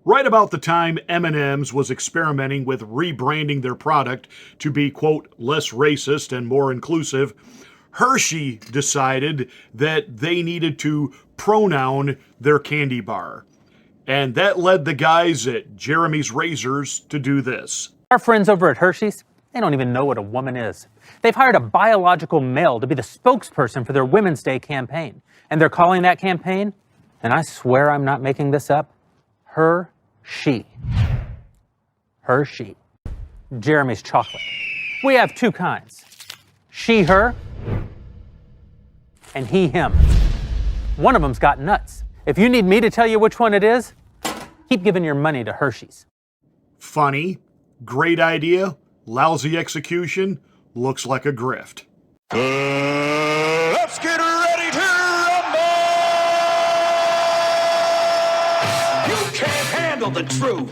Right about the time M&M's was experimenting with rebranding their product to be, quote, less racist and more inclusive, Hershey decided that they needed to pronoun their candy bar. And that led the guys at Jeremy's Razors to do this. Our friends over at Hershey's, they don't even know what a woman is. They've hired a biological male to be the spokesperson for their Women's Day campaign. And they're calling that campaign, and I swear I'm not making this up, Hershey. Hershey. Jeremy's chocolate. We have two kinds. She, her, and he, him. One of them's got nuts. If you need me to tell you which one it is, keep giving your money to Hershey's. Funny, great idea, lousy execution, looks like a grift. Let's get ready to rumble! You can't handle the truth.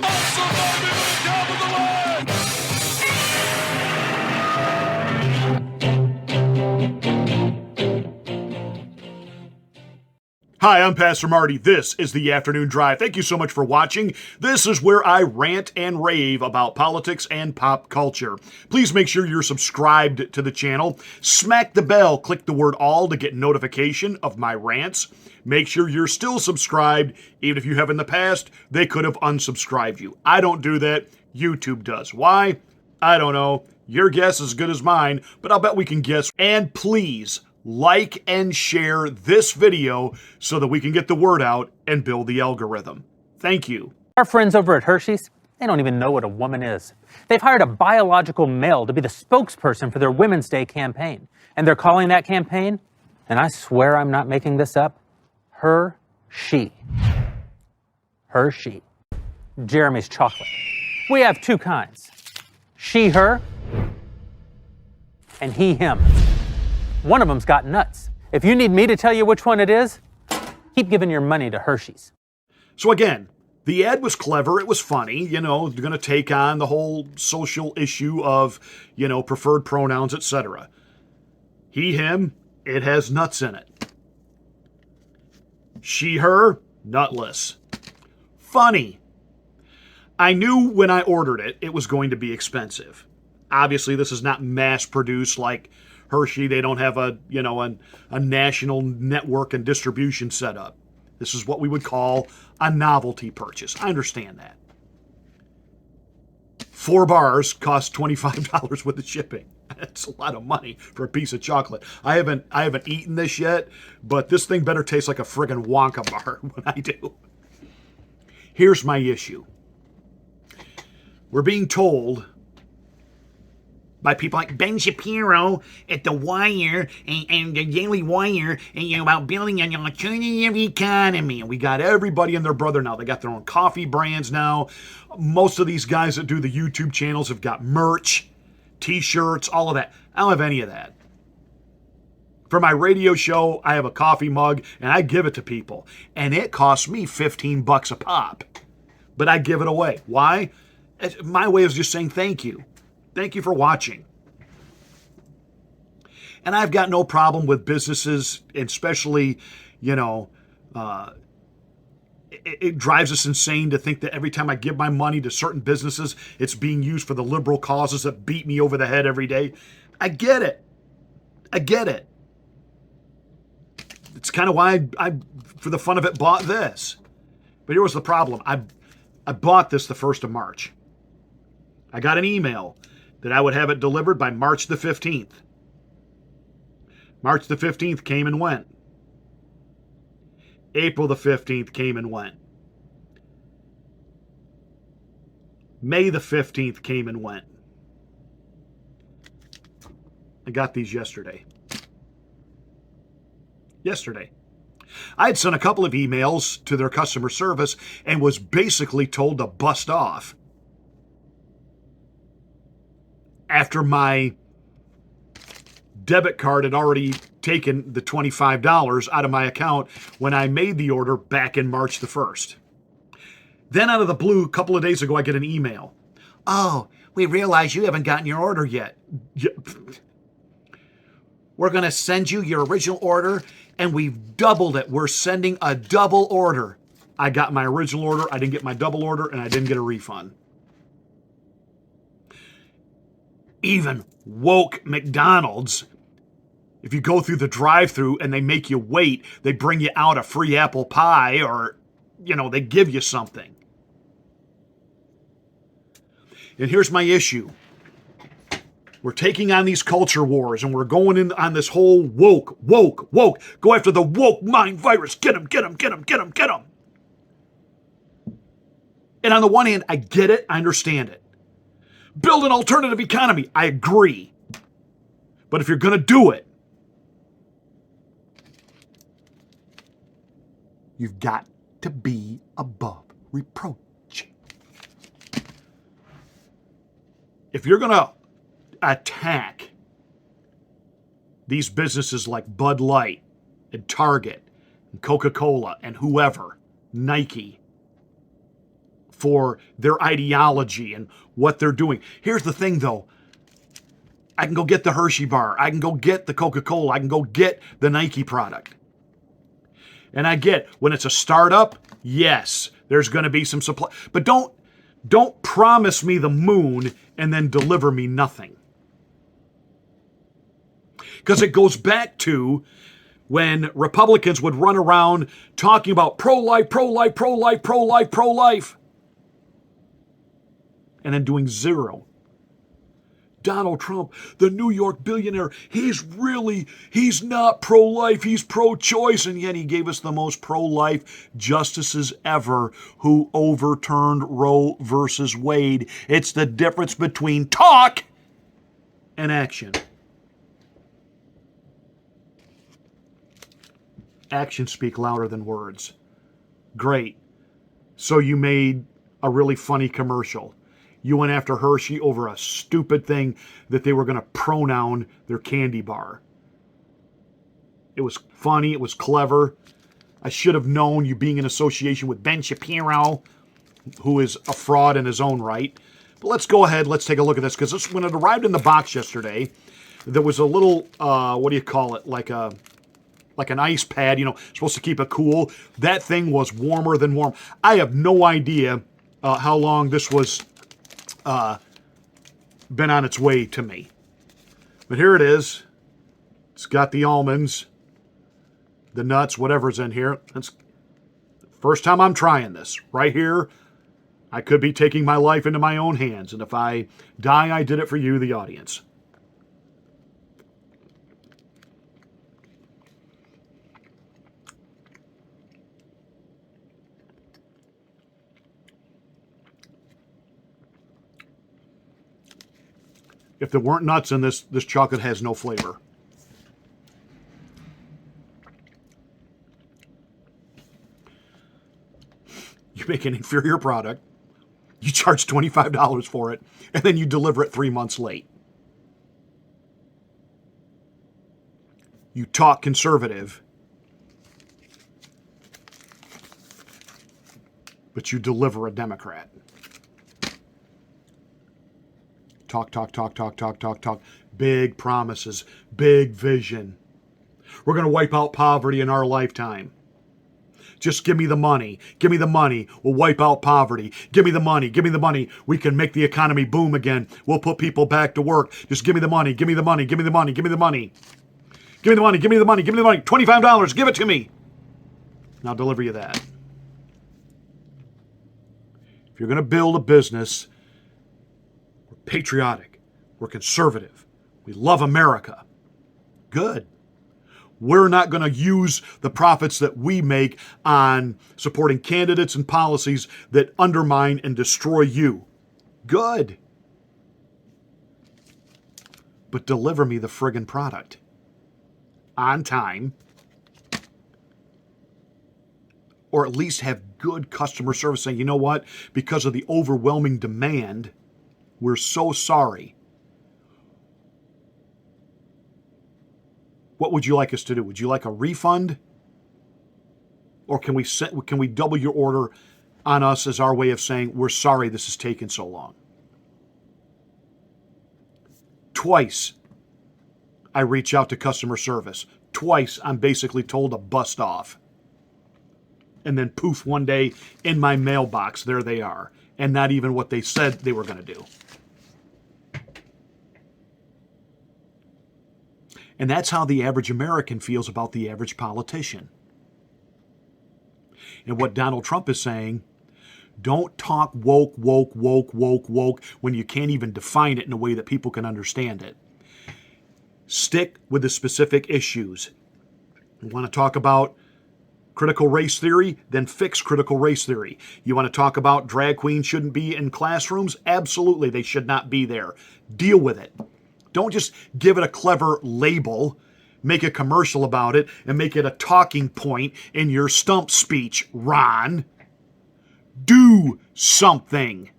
Hi, I'm Pastor Marty. This is the Afternoon Drive. Thank you so much for watching. This is where I rant and rave about politics and pop culture. Please make sure you're subscribed to the channel. Smack the bell, click the word all to get notification of my rants. Make sure you're still subscribed. Even if you have in the past, they could have unsubscribed you. I don't do that. YouTube does. Why? I don't know. Your guess is as good as mine, but I'll bet we can guess. And please, like and share this video so that we can get the word out and build the algorithm. Thank you. Our friends over at Hershey's, they don't even know what a woman is. They've hired a biological male to be the spokesperson for their Women's Day campaign. And they're calling that campaign, and I swear I'm not making this up, Hershey. Hershey. Jeremy's chocolate. We have two kinds. She, her, and he, him. One of them's got nuts. If you need me to tell you which one it is, keep giving your money to Hershey's. So again, the ad was clever. It was funny. You know, they're going to take on the whole social issue of, preferred pronouns, etc. He, him, it has nuts in it. She, her, nutless. Funny. I knew when I ordered it, it was going to be expensive. Obviously, this is not mass-produced like Hershey. They don't have a national network and distribution setup. This is what we would call a novelty purchase. I understand that. 4 bars cost $25 with the shipping. That's a lot of money for a piece of chocolate. I haven't eaten this yet, but this thing better taste like a friggin' Wonka bar when I do. Here's my issue. We're being told by people like Ben Shapiro at The Wire and the Daily Wire and about building an alternative economy. And we got everybody and their brother now. They got their own coffee brands now. Most of these guys that do the YouTube channels have got merch, t-shirts, all of that. I don't have any of that. For my radio show, I have a coffee mug and I give it to people. And it costs me $15 a pop. But I give it away. Why? My way of just saying thank you. Thank you for watching. And I've got no problem with businesses, especially, it drives us insane to think that every time I give my money to certain businesses, it's being used for the liberal causes that beat me over the head every day. I get it. It's kind of why I, for the fun of it, bought this. But here was the problem. I bought this the 1st of March. I got an email that I would have it delivered by March the 15th. March the 15th came and went. April the 15th came and went. May the 15th came and went. I got these yesterday. I had sent a couple of emails to their customer service and was basically told to bust off after my debit card had already taken the $25 out of my account when I made the order back in March the 1st. Then out of the blue, a couple of days ago, I get an email. Oh, we realize you haven't gotten your order yet. We're going to send you your original order, and we've doubled it. We're sending a double order. I got my original order, I didn't get my double order, and I didn't get a refund. Even woke McDonald's, if you go through the drive-thru and they make you wait, they bring you out a free apple pie, or, they give you something. And here's my issue. We're taking on these culture wars, and we're going in on this whole woke. Go after the woke mind virus. Get them. And on the one hand, I get it. I understand it. Build an alternative economy. I agree. But if you're going to do it, you've got to be above reproach. If you're going to attack these businesses like Bud Light and Target and Coca-Cola and whoever, Nike, for their ideology and what they're doing. Here's the thing, though. I can go get the Hershey bar. I can go get the Coca-Cola. I can go get the Nike product. And I get, when it's a startup, yes, there's going to be some supply. But don't promise me the moon and then deliver me nothing. Because it goes back to when Republicans would run around talking about pro-life, and then doing zero. Donald Trump, the New York billionaire, he's not pro-life, he's pro-choice, and yet he gave us the most pro-life justices ever who overturned Roe versus Wade. It's the difference between talk and action. Actions speak louder than words. Great. So you made a really funny commercial. You went after Hershey over a stupid thing that they were going to pronoun their candy bar. It was funny. It was clever. I should have known, you being in association with Ben Shapiro, who is a fraud in his own right. But let's go ahead. Let's take a look at this, because when it arrived in the box yesterday, there was a little, what do you call it? Like an ice pad, supposed to keep it cool. That thing was warmer than warm. I have no idea how long this was been on its way to me. But here it is. It's got the almonds, the nuts, whatever's in here. That's the first time I'm trying this. Right here, I could be taking my life into my own hands. And if I die, I did it for you, the audience. If there weren't nuts in this chocolate has no flavor. You make an inferior product, you charge $25 for it, and then you deliver it 3 months late. You talk conservative, but you deliver a Democrat. Talk. Big promises, big vision. We're going to wipe out poverty in our lifetime. Just give me the money. Give me the money. We'll wipe out poverty. Give me the money. Give me the money. We can make the economy boom again. We'll put people back to work. Just give me the money. Give me the money. Give me the money. Give me the money. Give me the money. Give me the money. Give me the money. $25. Give it to me. And I'll deliver you that. If you're going to build a business, patriotic, we're conservative, we love America. Good. We're not going to use the profits that we make on supporting candidates and policies that undermine and destroy you. Good. But deliver me the friggin' product on time, or at least have good customer service saying, you know what, because of the overwhelming demand, we're so sorry. What would you like us to do? Would you like a refund? Or can we double your order on us as our way of saying, we're sorry this has taken so long? Twice, I reach out to customer service. Twice, I'm basically told to bust off. And then poof, one day in my mailbox, there they are. And not even what they said they were going to do. And that's how the average American feels about the average politician. And what Donald Trump is saying, don't talk woke, woke, woke, woke, woke when you can't even define it in a way that people can understand it. Stick with the specific issues. You want to talk about critical race theory? Then fix critical race theory. You want to talk about drag queens shouldn't be in classrooms? Absolutely, they should not be there. Deal with it. Don't just give it a clever label, make a commercial about it, and make it a talking point in your stump speech, Ron. Do something.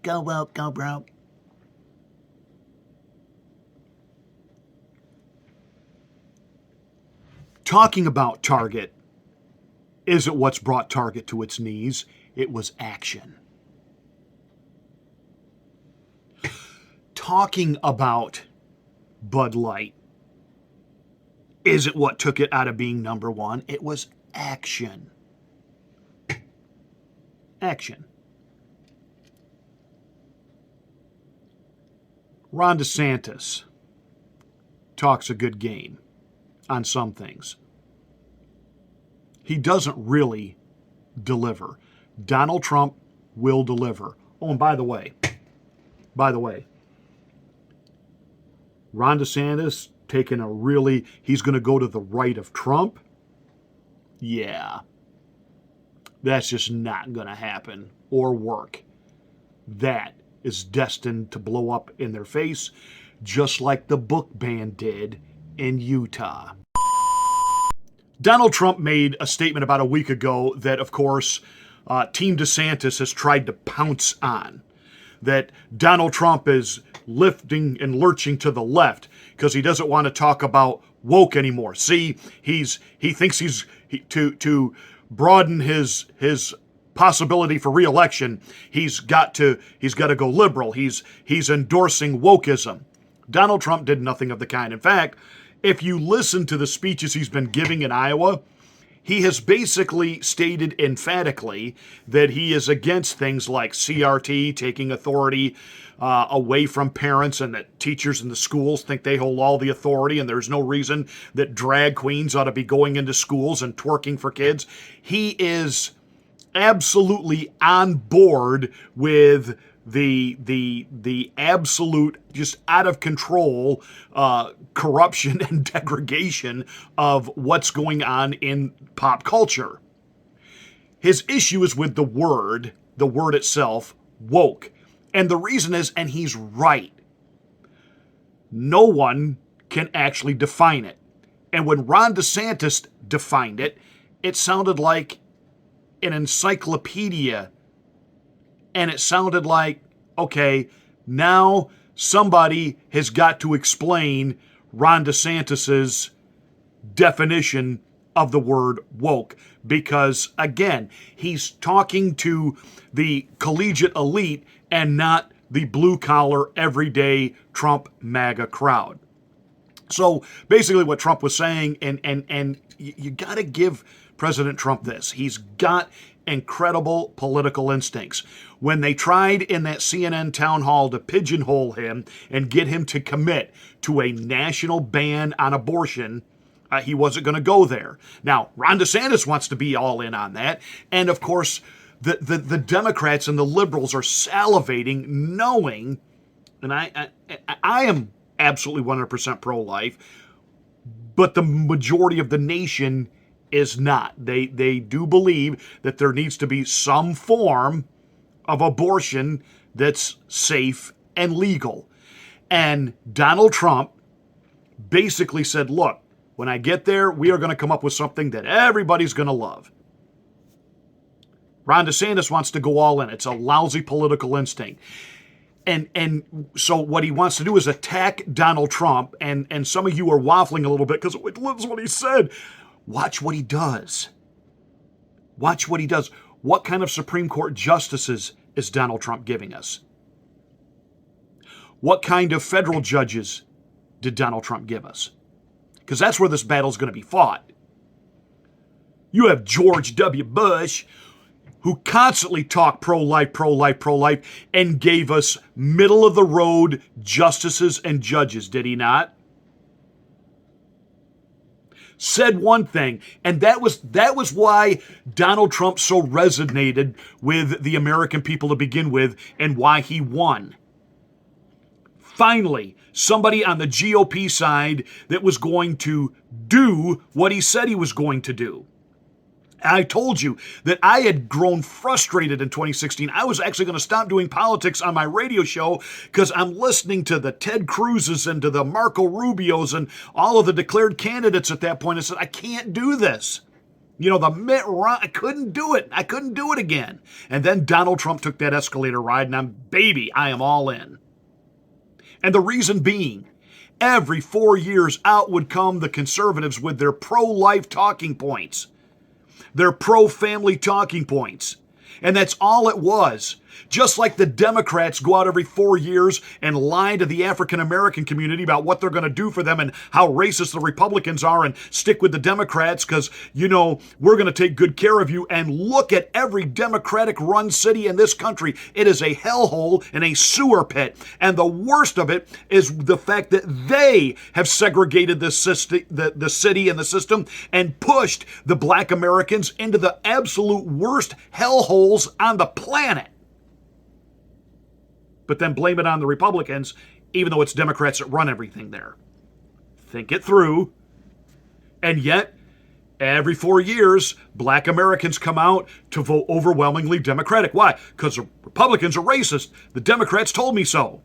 Go woke, go broke. Talking about Target isn't what's brought Target to its knees. It was action. Talking about Bud Light isn't what took it out of being number one. It was action. Action. Ron DeSantis talks a good game on some things. He doesn't really deliver. Donald Trump will deliver. Oh, and by the way, Ron DeSantis he's going to go to the right of Trump? Yeah. That's just not going to happen or work. That is destined to blow up in their face, just like the book ban did in Utah. Donald Trump made a statement about a week ago that, of course, Team DeSantis has tried to pounce on. That Donald Trump is lifting and lurching to the left because he doesn't want to talk about woke anymore. See, he thinks to broaden his possibility for re-election, he's got to go liberal. He's endorsing wokeism. Donald Trump did nothing of the kind. In fact, if you listen to the speeches he's been giving in Iowa, he has basically stated emphatically that he is against things like CRT, taking authority away from parents, and that teachers in the schools think they hold all the authority, and there's no reason that drag queens ought to be going into schools and twerking for kids. He is absolutely on board with the absolute, just out of control corruption and degradation of what's going on in pop culture. His issue is with the word itself, woke. And the reason is, and he's right, no one can actually define it. And when Ron DeSantis defined it, it sounded like an encyclopedia. And it sounded like, okay, now somebody has got to explain Ron DeSantis's definition of the word woke. Because, again, he's talking to the collegiate elite and not the blue-collar, everyday Trump MAGA crowd. So basically what Trump was saying, and you got to give President Trump this. He's got incredible political instincts. When they tried in that CNN town hall to pigeonhole him and get him to commit to a national ban on abortion, he wasn't going to go there. Now, Ron DeSantis wants to be all in on that. And of course, the Democrats and the liberals are salivating, knowing, and I am absolutely 100% pro-life, but the majority of the nation is not. They do believe that there needs to be some form of abortion that's safe and legal. And Donald Trump basically said, look, when I get there, we are going to come up with something that everybody's going to love. Ron DeSantis wants to go all in. It's a lousy political instinct. And so what he wants to do is attack Donald Trump, and some of you are waffling a little bit because that's what he said. Watch what he does. Watch what he does. What kind of Supreme Court justices is Donald Trump giving us? What kind of federal judges did Donald Trump give us? Because that's where this battle is going to be fought. You have George W. Bush, who constantly talked pro-life, pro-life, pro-life, and gave us middle-of-the-road justices and judges, did he not? Said one thing, and that was why Donald Trump so resonated with the American people to begin with, and why he won. Finally, somebody on the GOP side that was going to do what he said he was going to do. I told you that I had grown frustrated in 2016. I was actually going to stop doing politics on my radio show because I'm listening to the Ted Cruzes and to the Marco Rubios and all of the declared candidates at that point. I said, I can't do this. You know, the Mitt Romney, I couldn't do it. I couldn't do it again. And then Donald Trump took that escalator ride, and I am all in. And the reason being, every 4 years out would come the conservatives with their pro-life talking points. Their pro-family talking points. And that's all it was. Just like the Democrats go out every 4 years and lie to the African-American community about what they're going to do for them and how racist the Republicans are and stick with the Democrats because, you know, we're going to take good care of you. And look at every Democratic-run city in this country. It is a hellhole and a sewer pit. And the worst of it is the fact that they have segregated the city and the system and pushed the black Americans into the absolute worst hellholes on the planet. But then blame it on the Republicans, even though it's Democrats that run everything there. Think it through. And yet, every 4 years, black Americans come out to vote overwhelmingly Democratic. Why? Because the Republicans are racist. The Democrats told me so.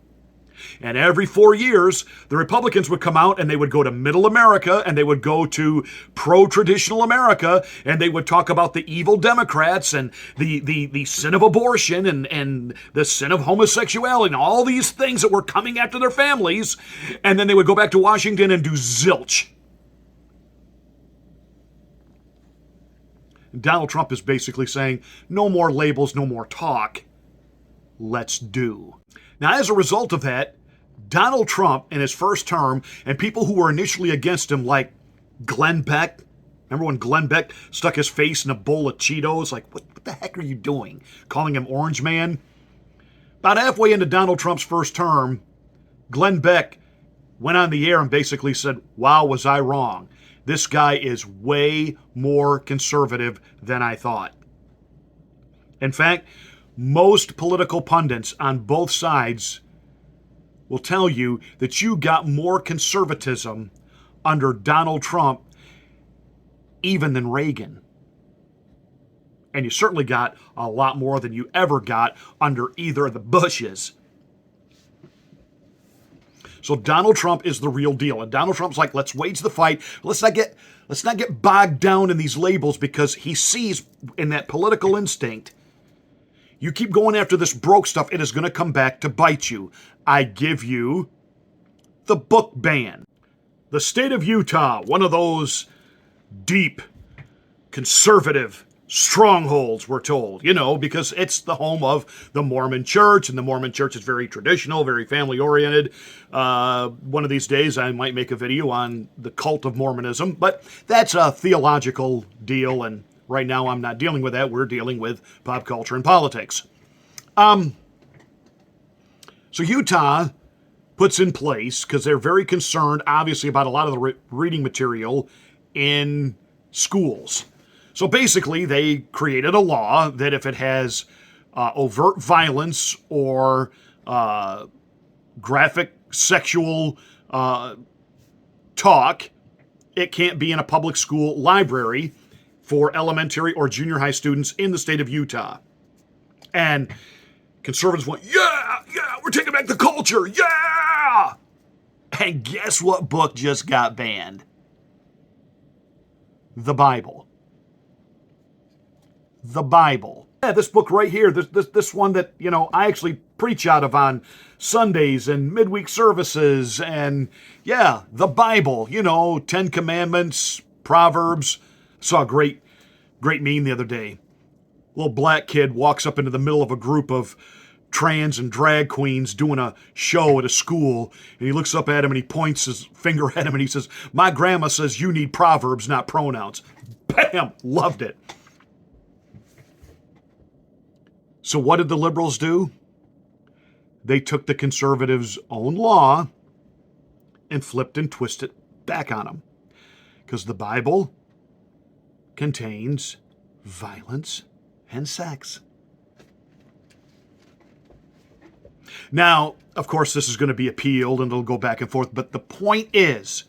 And every 4 years, the Republicans would come out and they would go to middle America and they would go to pro-traditional America and they would talk about the evil Democrats and the sin of abortion and the sin of homosexuality and all these things that were coming after their families. And then they would go back to Washington and do zilch. Donald Trump is basically saying, no more labels, no more talk. Let's do. Now, as a result of that, Donald Trump in his first term, and people who were initially against him, like Glenn Beck, remember when Glenn Beck stuck his face in a bowl of Cheetos? Like, what the heck are you doing? Calling him Orange Man? About halfway into Donald Trump's first term, Glenn Beck went on the air and basically said, wow, was I wrong? This guy is way more conservative than I thought. In fact, most political pundits on both sides will tell you that you got more conservatism under Donald Trump even than Reagan. And you certainly got a lot more than you ever got under either of the Bushes. So Donald Trump is the real deal. And Donald Trump's like, let's wage the fight. Let's not get bogged down in these labels, because he sees in that political instinct, you keep going after this broke stuff, it is going to come back to bite you. I give you the book ban. The state of Utah, one of those deep, conservative strongholds, we're told, because it's the home of the Mormon Church, and the Mormon Church is very traditional, very family-oriented. One of these days, I might make a video on the cult of Mormonism, but that's a theological deal, and right now I'm not dealing with that. We're dealing with pop culture and politics. So Utah puts in place, because they're very concerned, obviously, about a lot of the reading material in schools. So basically, they created a law that if it has overt violence or graphic sexual talk, it can't be in a public school library for elementary or junior high students in the state of Utah. And conservatives went, yeah, we're taking back the culture, yeah! And guess what book just got banned? The Bible. The Bible. Yeah, this book right here, this one that, I actually preach out of on Sundays and midweek services, and yeah, the Bible, 10 Commandments, Proverbs. Saw a great meme the other day. Little black kid walks up into the middle of a group of trans and drag queens doing a show at a school, and he looks up at him and he points his finger at him and he says, my grandma says you need Proverbs, not pronouns. Bam! Loved it. So what did the liberals do? They took the conservatives' own law and flipped and twisted back on them. Because the Bible contains violence and sex. Now, of course, this is going to be appealed and it'll go back and forth, but the point is,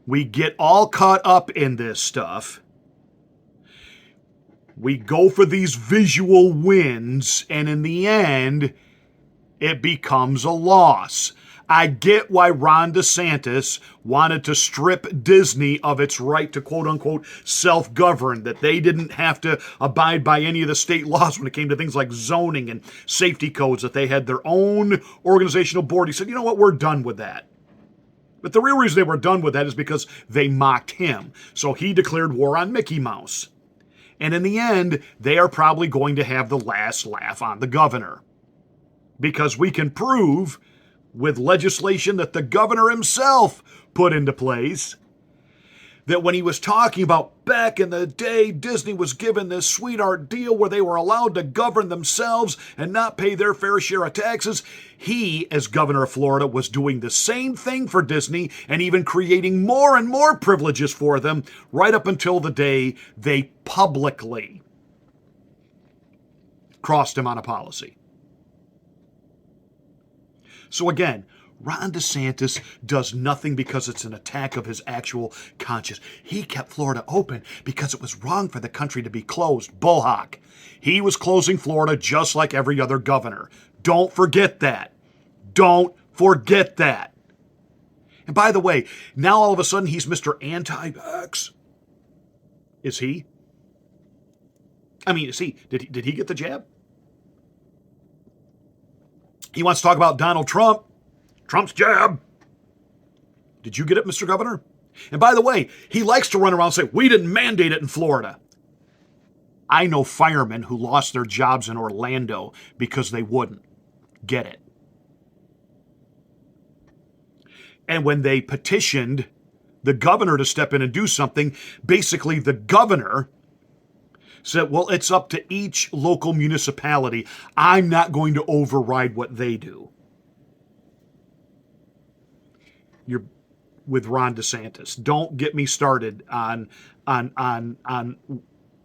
we get all caught up in this stuff. We go for these visual wins, and in the end, it becomes a loss. I get why Ron DeSantis wanted to strip Disney of its right to quote-unquote self-govern, that they didn't have to abide by any of the state laws when it came to things like zoning and safety codes, that they had their own organizational board. He said, you know what, we're done with that. But the real reason they were done with that is because they mocked him. So he declared war on Mickey Mouse. And in the end, they are probably going to have the last laugh on the governor. Because we can prove with legislation that the governor himself put into place that when he was talking about back in the day, Disney was given this sweetheart deal where they were allowed to govern themselves and not pay their fair share of taxes. He, as governor of Florida, was doing the same thing for Disney and even creating more and more privileges for them right up until the day they publicly crossed him on a policy. So again, Ron DeSantis does nothing because it's an attack of his actual conscience. He kept Florida open because it was wrong for the country to be closed. Bullhawk. He was closing Florida just like every other governor. Don't forget that. Don't forget that. And by the way, now all of a sudden he's Mr. Anti-Vax. Is he? I mean, is he? Did he get the jab? He wants to talk about Donald Trump. Trump's jab. Did you get it, Mr. Governor? And by the way, he likes to run around and say, we didn't mandate it in Florida. I know firemen who lost their jobs in Orlando because they wouldn't. Get it. And when they petitioned the governor to step in and do something, basically the governor said, well, it's up to each local municipality. I'm not going to override what they do. You're with Ron DeSantis. Don't get me started on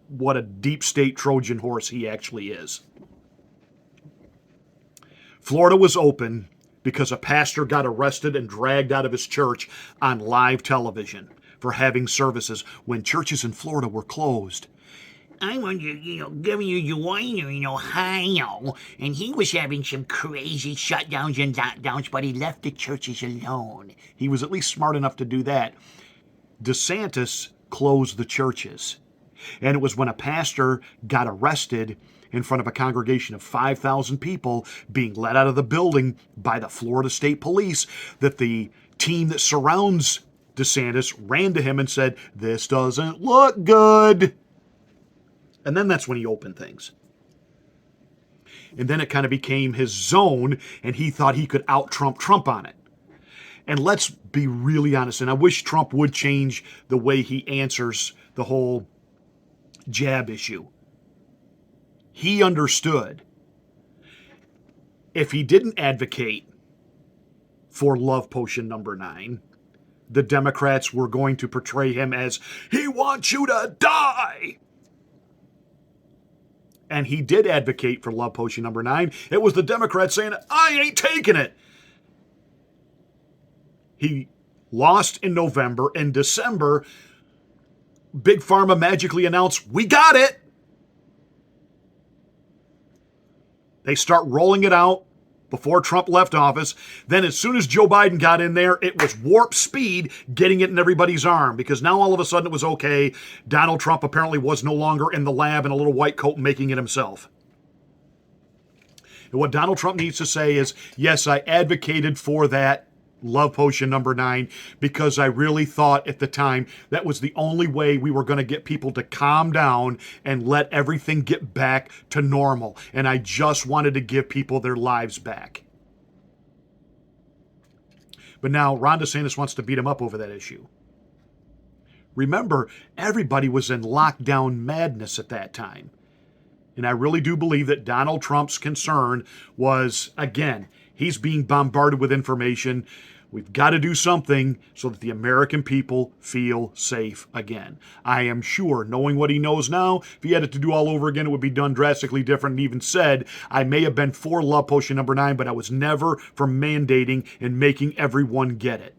what a deep state Trojan horse he actually is. Florida was open because a pastor got arrested and dragged out of his church on live television for having services when churches in Florida were closed. I wonder, giving you your winer in Ohio, and he was having some crazy shutdowns and lockdowns, but he left the churches alone. He was at least smart enough to do that. DeSantis closed the churches. And it was when a pastor got arrested in front of a congregation of 5,000 people being let out of the building by the Florida State Police that the team that surrounds DeSantis ran to him and said, this doesn't look good. And then that's when he opened things. And then it kind of became his zone, and he thought he could out-Trump Trump on it. And let's be really honest, and I wish Trump would change the way he answers the whole jab issue. He understood if he didn't advocate for love potion number 9, the Democrats were going to portray him as, he wants you to die. And he did advocate for love potion number 9. It was the Democrats saying, I ain't taking it. He lost in November. In December, Big Pharma magically announced, we got it. They start rolling it out before Trump left office. Then as soon as Joe Biden got in there, it was warp speed getting it in everybody's arm, because now all of a sudden it was okay. Donald Trump apparently was no longer in the lab in a little white coat making it himself. And what Donald Trump needs to say is, yes, I advocated for that love potion number 9 because I really thought at the time that was the only way we were going to get people to calm down and let everything get back to normal. And I just wanted to give people their lives back. But now Ron DeSantis wants to beat him up over that issue. Remember, everybody was in lockdown madness at that time. And I really do believe that Donald Trump's concern was, again, he's being bombarded with information. We've got to do something so that the American people feel safe again. I am sure, knowing what he knows now, if he had it to do all over again, it would be done drastically different. And even said, I may have been for love potion number 9, but I was never for mandating and making everyone get it.